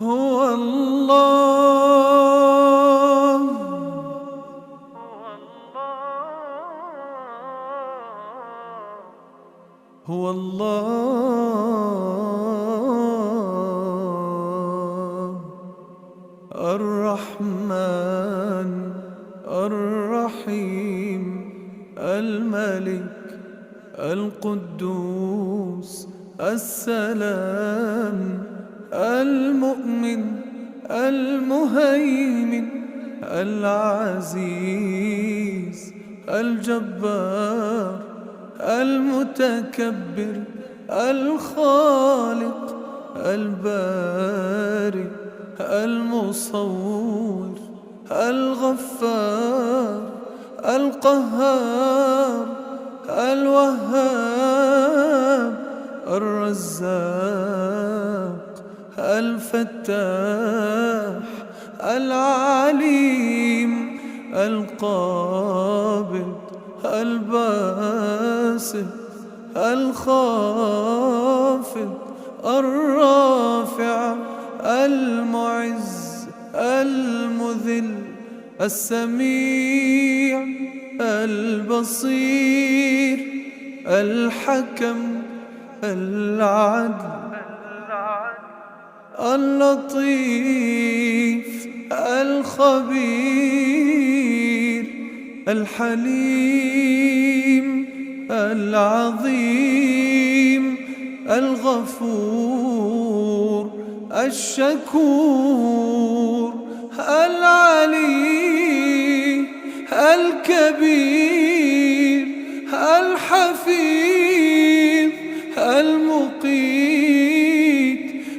هو الله. هو الله الرحمن الرحيم الملك القدوس السلام المؤمن المهيمن العزيز الجبار المتكبر الخالق البارئ المصور الغفار القهار الوهاب الرزاق الفتاح العليم القابض الباسط الخافض الرافع المعز المذل السميع البصير الحكم العدل اللطيف الخبير الحليم العظيم الغفور الشكور العلي الكبير الحفيظ المقيت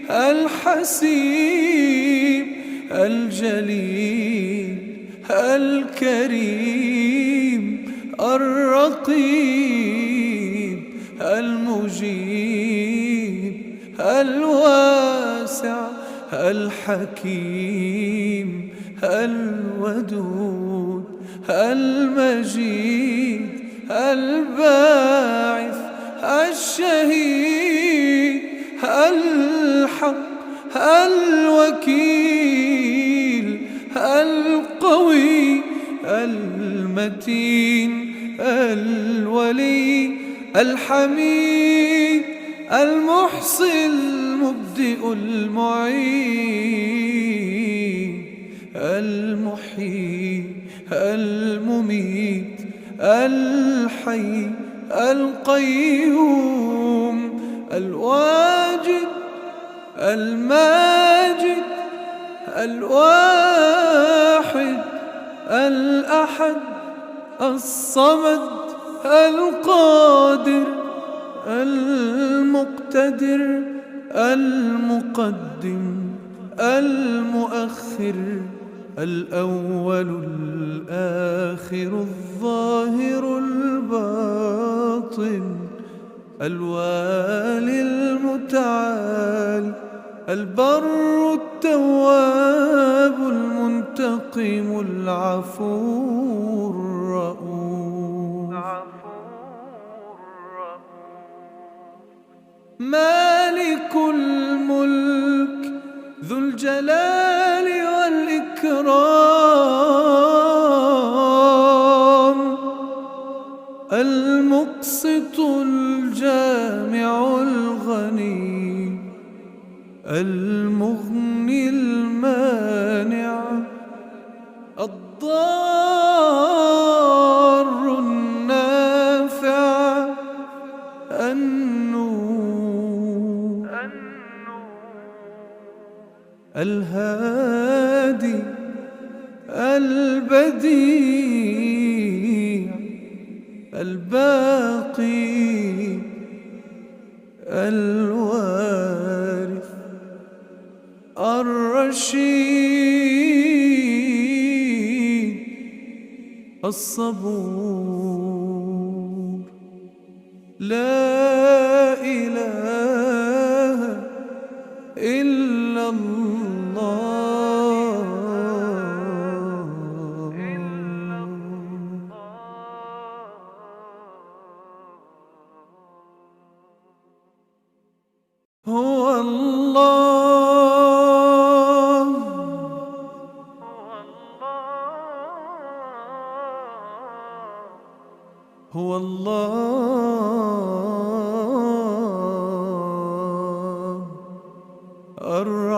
الحسيب الجليل الكريم الرقيب المجيب الواسع الحكيم الودود المجيد الباعث الشهيد الحق الوكيل القوي المتين الولي الحميد المحصي المبدئ المعيد المحيي المميت الحي القيوم الواجد الماجد الواحد الأحد الصمد القادر المقتدر المقدم المؤخر الأول الآخر الظاهر الباطن الوالي المتعالي البر التواب المنتقم العفو الرؤوف مالك الملك ذو الجلال والإكرام المقسط الجامع الغني المغني المانع الضار النافع النور الهادي البديع الباقي الوارث الرشيد الصبور لا إله إلا الله. هو الله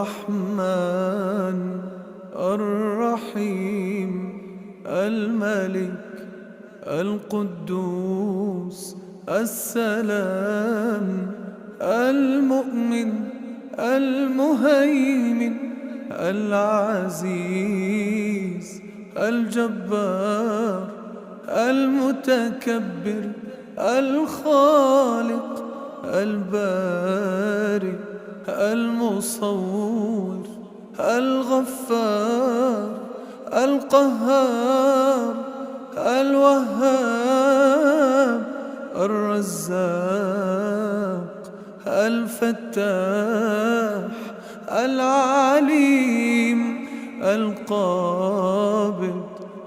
الرحمن الرحيم الملك القدوس السلام المؤمن المهيمن العزيز الجبار المتكبر الخالق البارئ المصور الغفار القهار الوهاب الرزاق الفتاح العليم القابض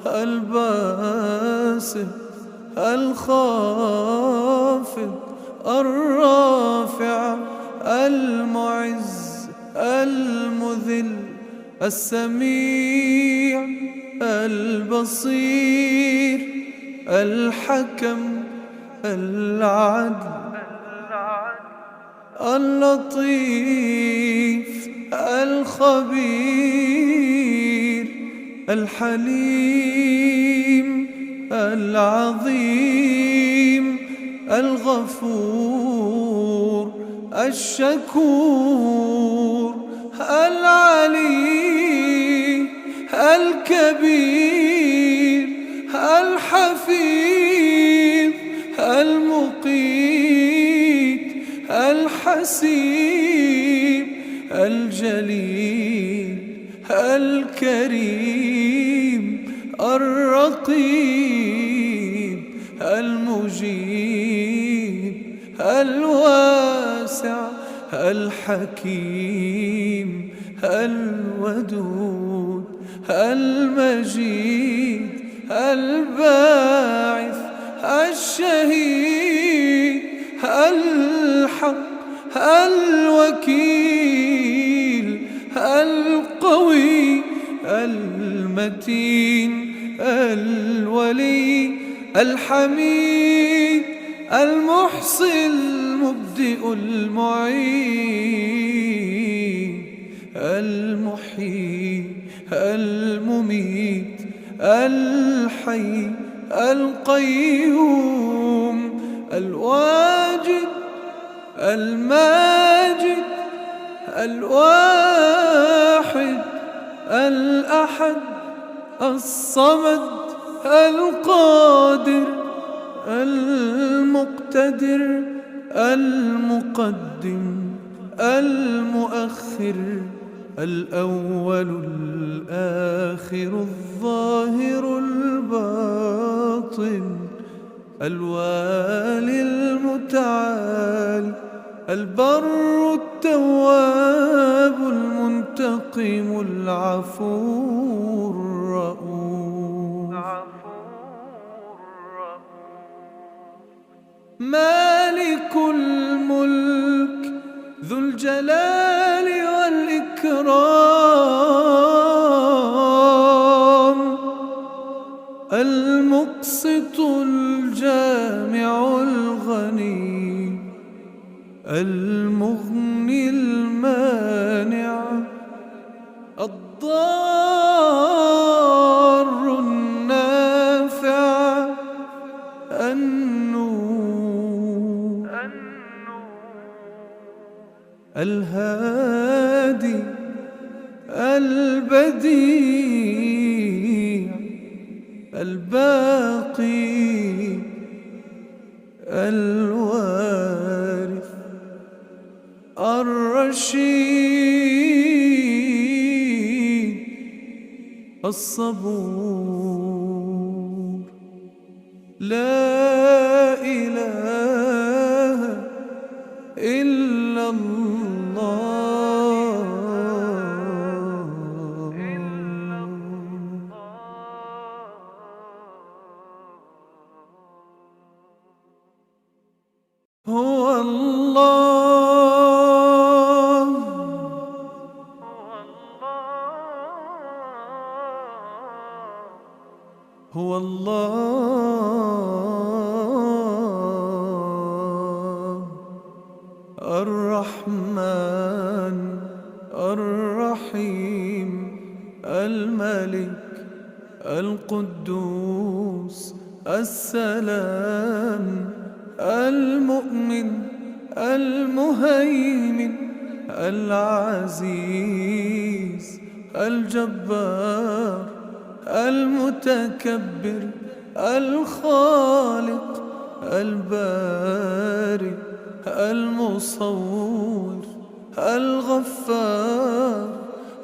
الباسط الخافض الرافع المعز المذل السميع البصير الحكم العدل اللطيف الخبير الحليم العظيم الغفور الشكور العلي الكبير الحفيظ المقيت الحسيب الجليل الكريم الرقيب المجيب الواسع الحكيم الودود المجيد الباعث الشهيد الحق الوكيل القوي المتين الولي الحميد المحصي المبدئ المعيد المحيي المميت الحي القيوم الواجد الماجد الواحد الأحد الصمد القادر المقتدر المقدم المؤخر الأول الآخر الظاهر الباطن الوالي المتعالي البر التواب المنتقم العفو الرؤوف مالك الملك ذو الجلال والإكرام المقسط الجامع الغني المغني المانع الضار النافع النور الهادي البديع الباقي الوارث الرشيد الصبور لا إله إلا الله هو الله هو الله الرحمن الرحيم الرحيم الملك القدوس السلام المؤمن المهيمن العزيز الجبار المتكبر الخالق البارئ المصور الغفار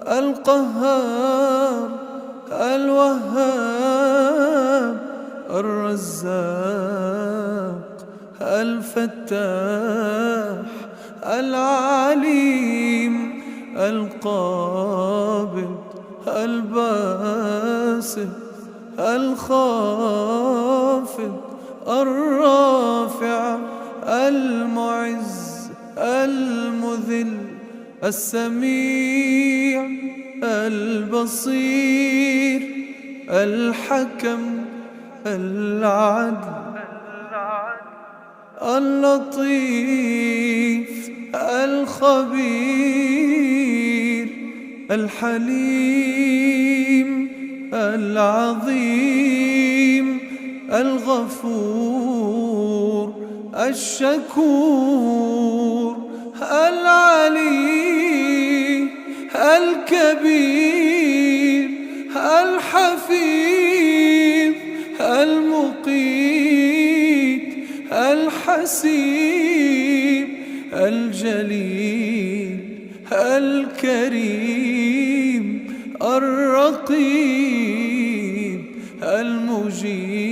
القهار الوهاب الرزاق الفتاح العليم القابض الباسط الخافض الرافع المعز المذل السميع البصير الحكم العدل اللطيف الخبير الحليم العظيم الغفور الشكور العلي الكبير الحفيظ المقيت الحسيب الجليل الكريم الرقيب المجيب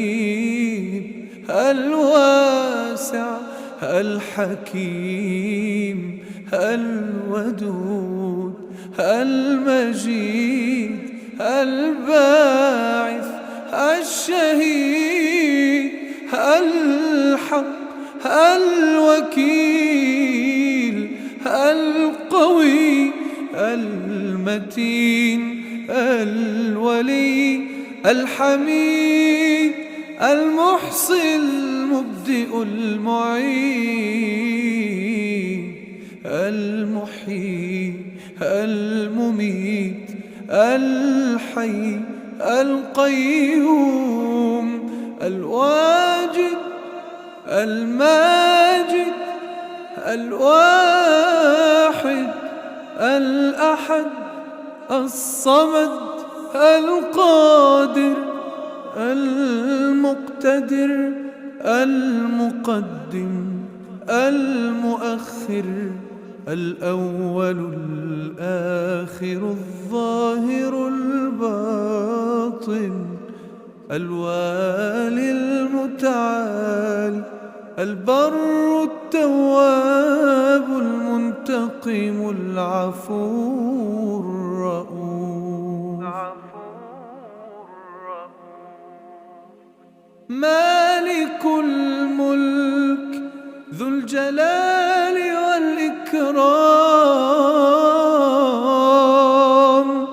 الواسع الحكيم الودود المجيد الباعث الشهيد الحق الوكيل القوي المتين الولي الحميد المحصي المبدئ المعيد المحيي المميت الحي القيوم الواجد الماجد الواحد الأحد الصمد القادر المقتدر المقدم المؤخر الأول الآخر الظاهر الباطن الوالي المتعالي البر التواب المنتقم العفو الرؤوف مالك الملك ذو الجلال والإكرام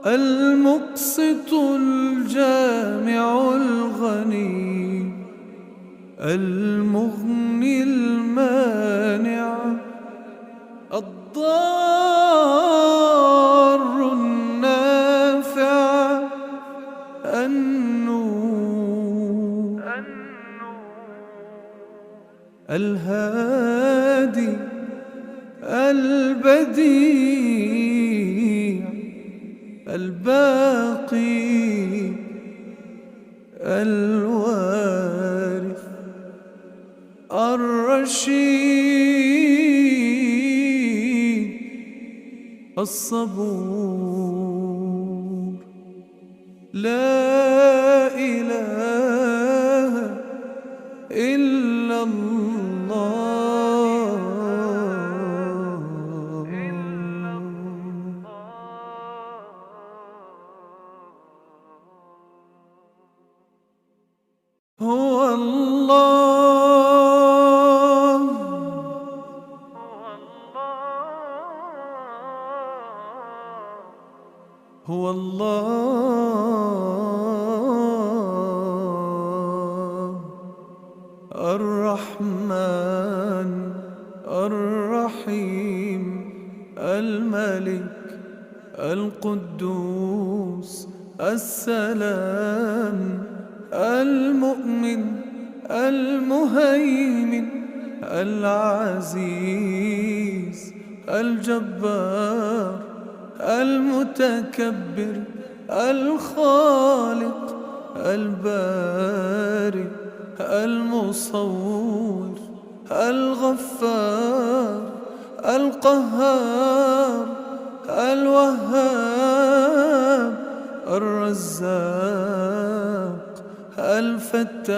المقسط الجامع الغني المغني المانع الضار النافع النور الهادي البديع الباقي الوارث الرشيد الصبور لا إله إلا الله هو الله هو الله الرحمن الرحيم الملك القدوس السلام المؤمن المهيمن العزيز الجبار المتكبر الخالق البارئ المصور الغفار القهار الوهاب الرزاق الفتاح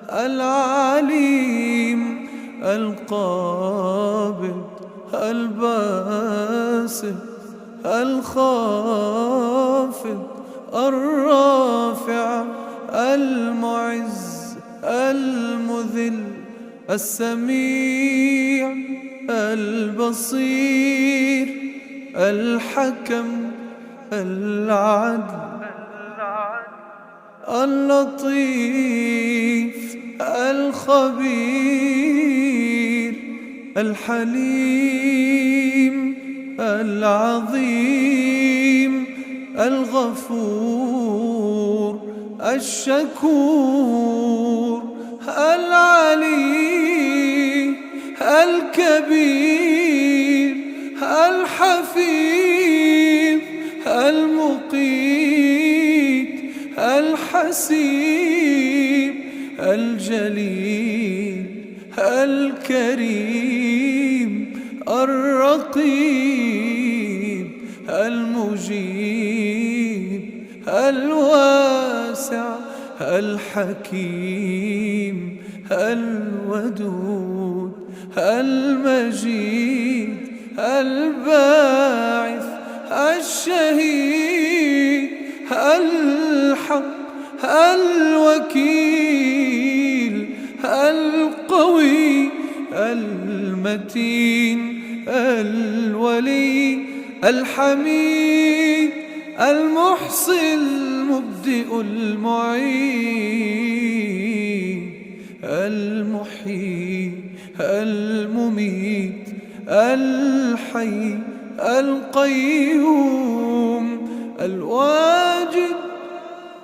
العليم القابض الباسط الخافض الرافع المعز المذل السميع البصير الحكم العدل اللطيف الخبير الحليم العظيم الغفور الشكور العلي الكبير الحفيظ المقيت الحسيب الجليل الكريم الرقيب المجيب الواسع الحكيم الودود المجيد الباعث الشهيد الحق الوكيل القوي المتين الولي الحميد المحصي المبدئ المعيد المحيي المميت الحي القيوم الواجد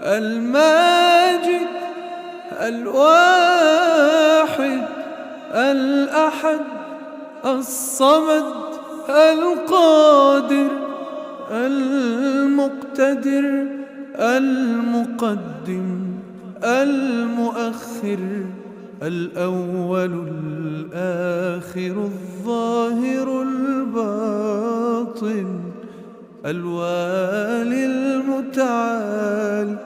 الماجد الواحد الأحد الصمد القادر المقتدر المقدم المؤخر الأول الآخر الظاهر الباطن الوالي المتعالي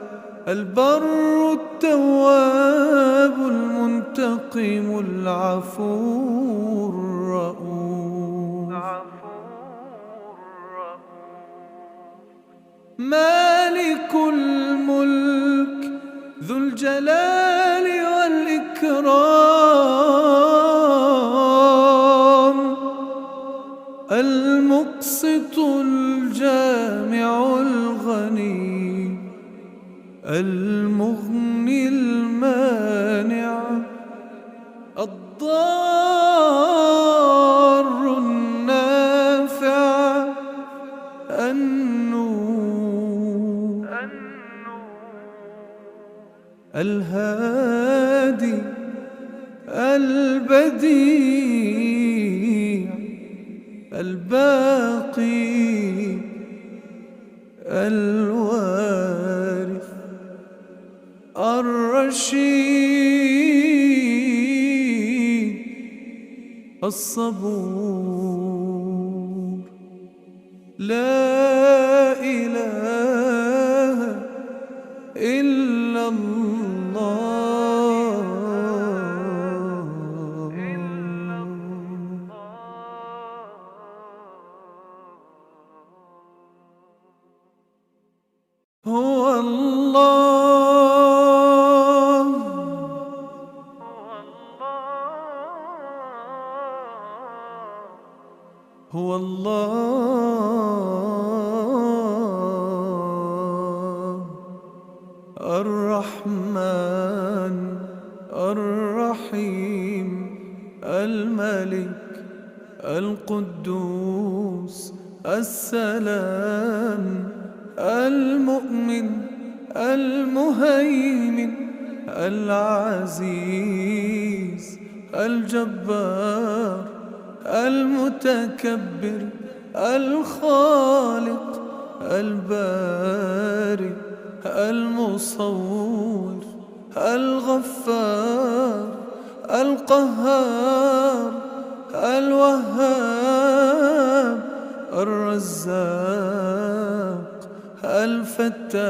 البر التواب المنتقم العفو الرؤوف مالك الملك ذو الجلال والإكرام المقسط الجامع الغني المغني المانع الضار النافع النور الهادي البديع الباقي الوارث الرشيد الصبور لا إله إلا الله هو الله هو الله السلام المؤمن المهيمن العزيز الجبار المتكبر الخالق البارئ المصور الغفار القهار الوهاب الرزاق الفتاح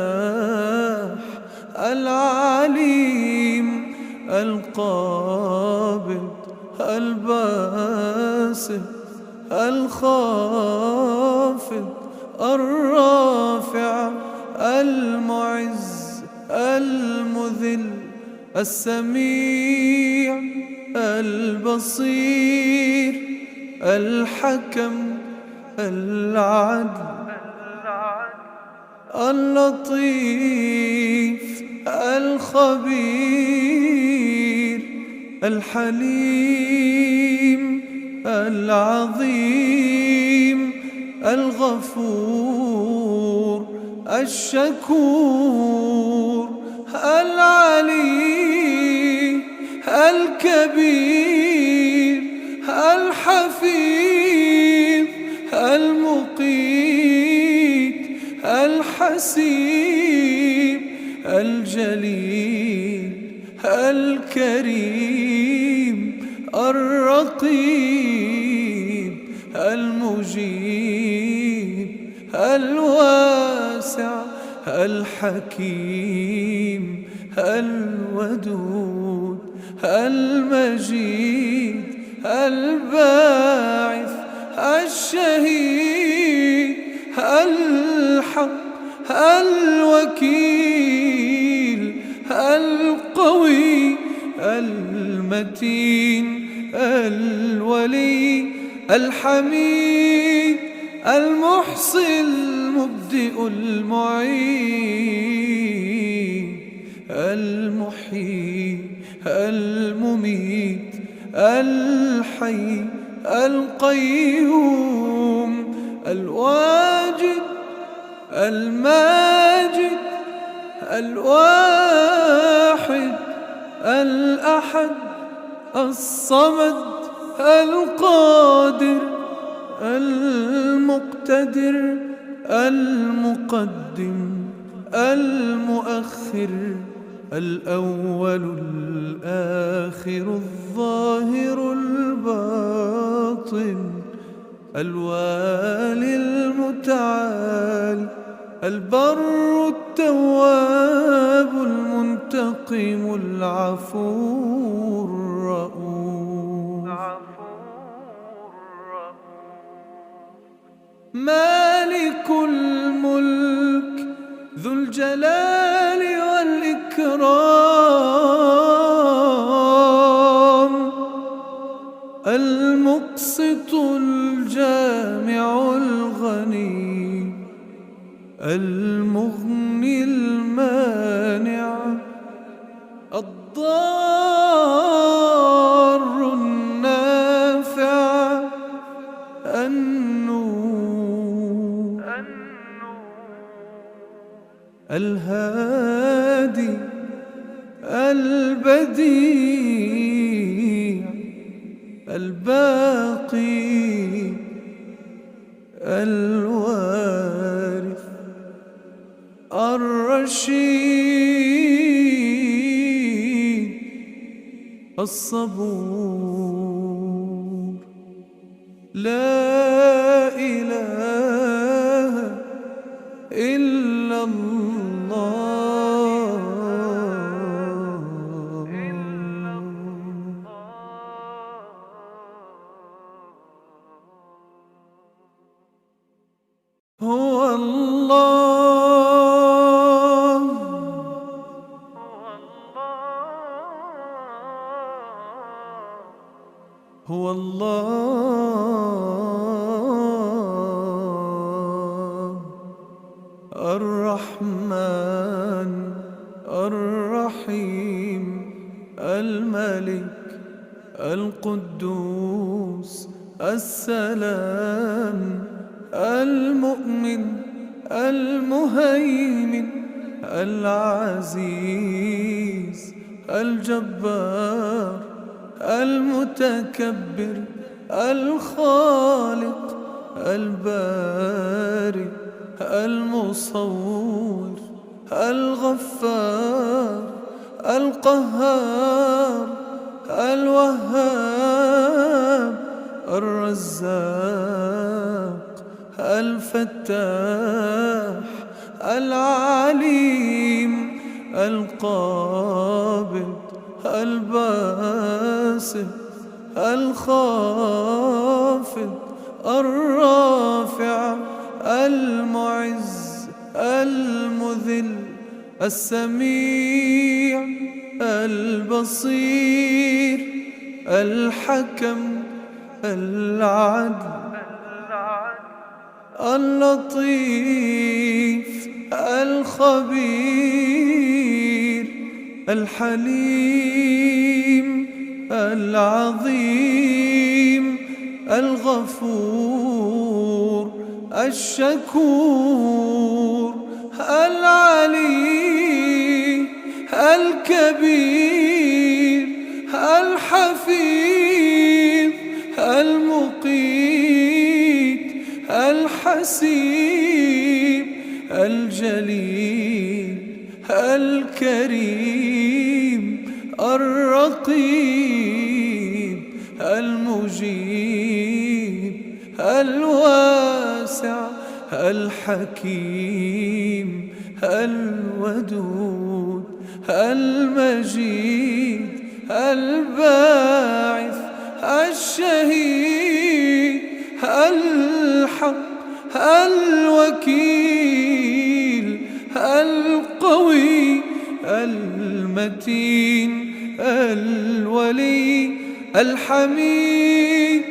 العليم القابض الباسط الخافض الرافع المعز المذل السميع البصير الحكم العدل اللطيف الخبير الحليم العظيم الغفور الشكور العلي الكبير الحفيظ المقيت الحسيب الجليل الكريم الرقيب المجيب الواسع الحكيم الودود المجيد الباعث الشهيد الحق الوكيل القوي المتين الولي الحميد المحصي المبدئ المعيد المحيي المميت الحي القيوم الواجد الماجد الواحد الأحد الصمد القادر المقتدر المقدم المؤخر الأول الآخر الظاهر الباطن الوالي المتعالي البر التواب المنتقم العفو الرؤوف مالك الملك ذو الجلال والإكرام المقسط الجامع الغني المغني المانع الضار النافع النور الهادي البديع الباقي الوارث الرشيد الصبور لا إله إلا الله هو الله هو الله الرحمن الرحيم الملك القدوس السلام المؤمن المهيمن العزيز الجبار المتكبر الخالق البارئ المصور الغفار القهار الوهاب الرزاق الفتاح العليم القابض الباسط الخافض الرافع المعز المذل السميع البصير الحكم العدل اللطيف الخبير الحليم العظيم الغفور الشكور العلي الكبير الحفيظ المقيت الحسيب الجليل الكريم الرقيب المجيب الواسع الحكيم الودود المجيد الباعث الشهيد الحق الوكيل القوي المتين الولي الحميد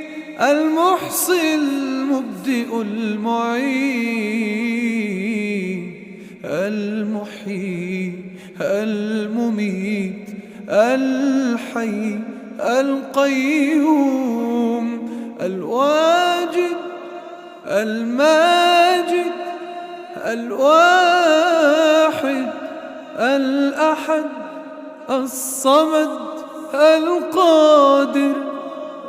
المحصي المبدئ المعيد المحيي المميت الحي القيوم الواجد الماجد الواحد الأحد الصمد القادر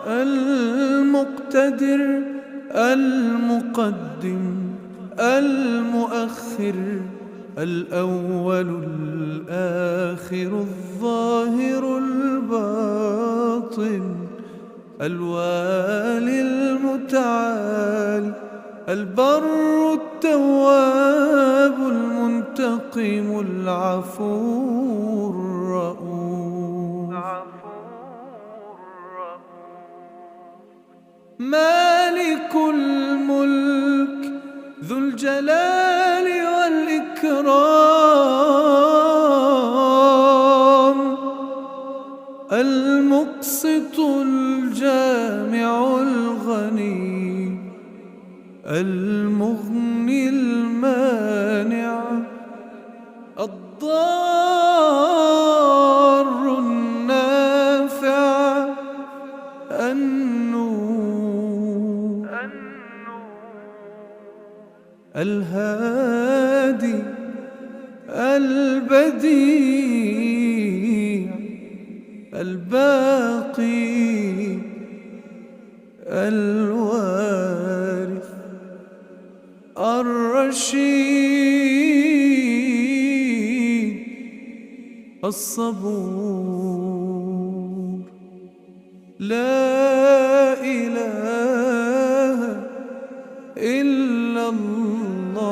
المقتدر المقدم المؤخر الأول الآخر الظاهر الباطن الوالي المتعالي البر التواب المنتقم العفو الرؤوف مالك الملك ذو الجلال والإكرام المقسط الجامع الغني المغني المانع الضار النافع النور الهادي البديع الباقي الوارث الرشيد الصبور لا إله إلا الله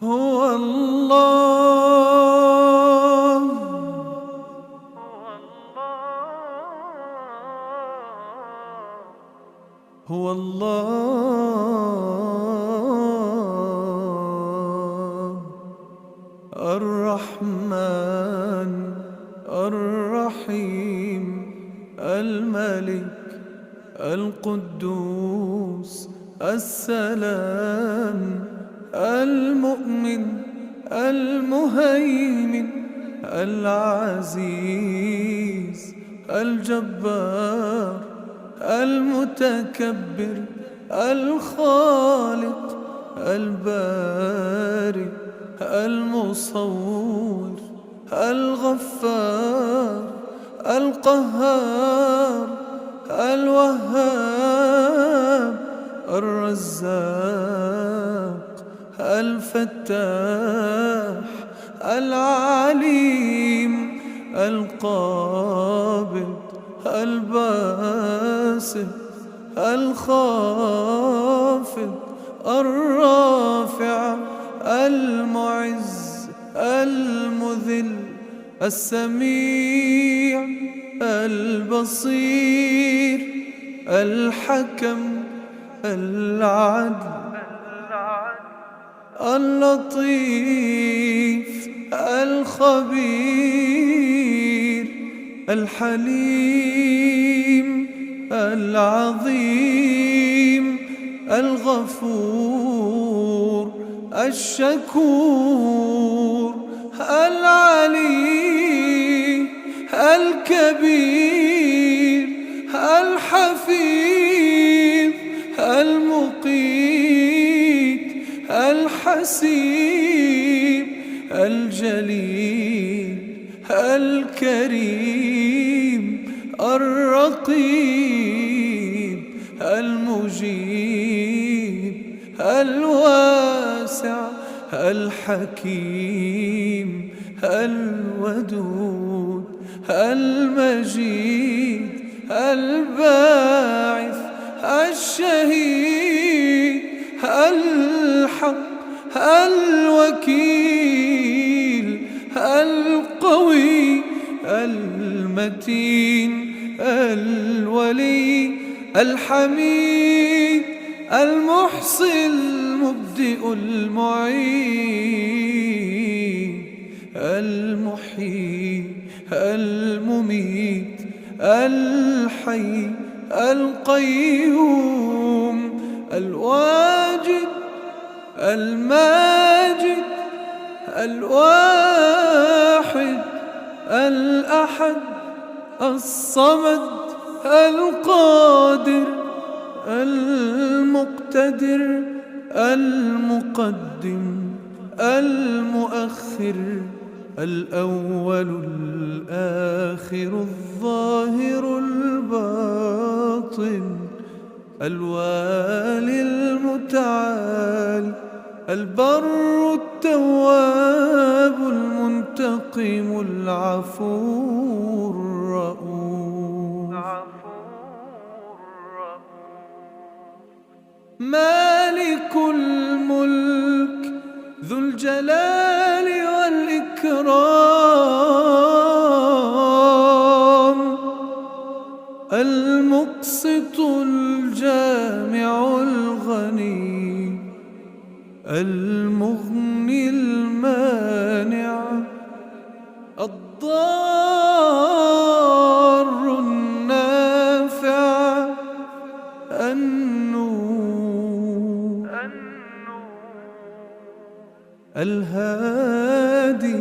هو الله هو الله الرحمن الرحيم الملك القدوس السلام المؤمن المهيمن العزيز الجبار المتكبر الخالق البارئ المصور الغفار القهار الوهاب الرزاق الفتاح العليم القابض الباسط الخافض الرافع المعز المذل السميع البصير الحكم العدل اللطيف الخبير الحليم العظيم الغفور الشكور العلي الكبير الحفيظ المقيت الحسيب الجليل الكريم الرقيب المجيب الواسع الحكيم الودود المجيد الباعث الشهيد الحق الوكيل القوي المتين الولي الحميد المحصي المبدئ المعيد المحيي المميت الحي القيوم الواجد الماجد الواحد الأحد الصمد القادر المقتدر المقدم المؤخر الأول الآخر الظاهر الباطن الوالي المتعالي البر التواب المنتقم العفو الرؤوف مالك الملك ذو الجلال والإكرام المقسط الجامع الغني المغني المانع الضار النافع النور الهادي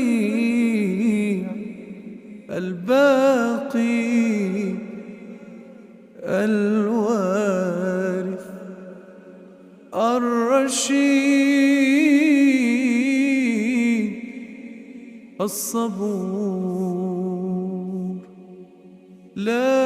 البديع الباقي الوارث الرشيد الصبور لا